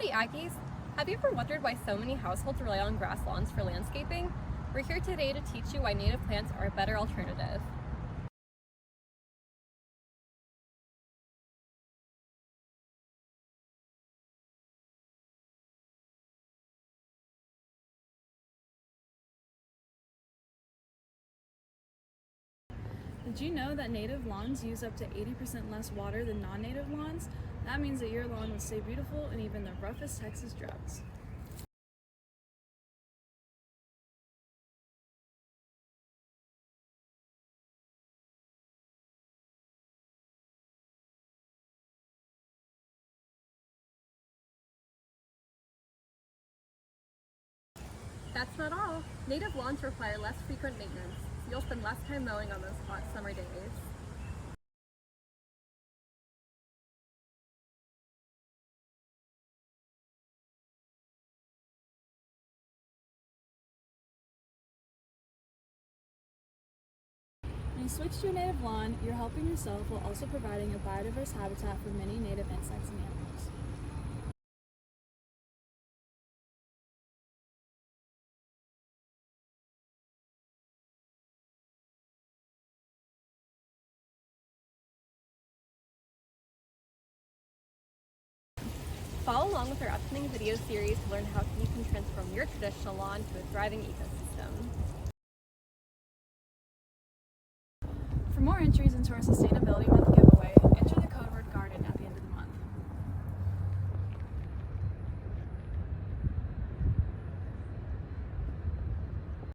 Howdy Aggies! Have you ever wondered why so many households rely on grass lawns for landscaping? We're here today to teach you why native plants are a better alternative. Did you know that native lawns use up to 80% less water than non-native lawns? That means that your lawn would stay beautiful in even the roughest Texas droughts. That's not all. Native lawns require less frequent maintenance, so you'll spend less time mowing on those hot summer days. When you switch to a native lawn, you're helping yourself while also providing a biodiverse habitat for many native insects and animals. Follow along with our upcoming video series to learn how you can transform your traditional lawn to a thriving ecosystem. For more entries into our sustainability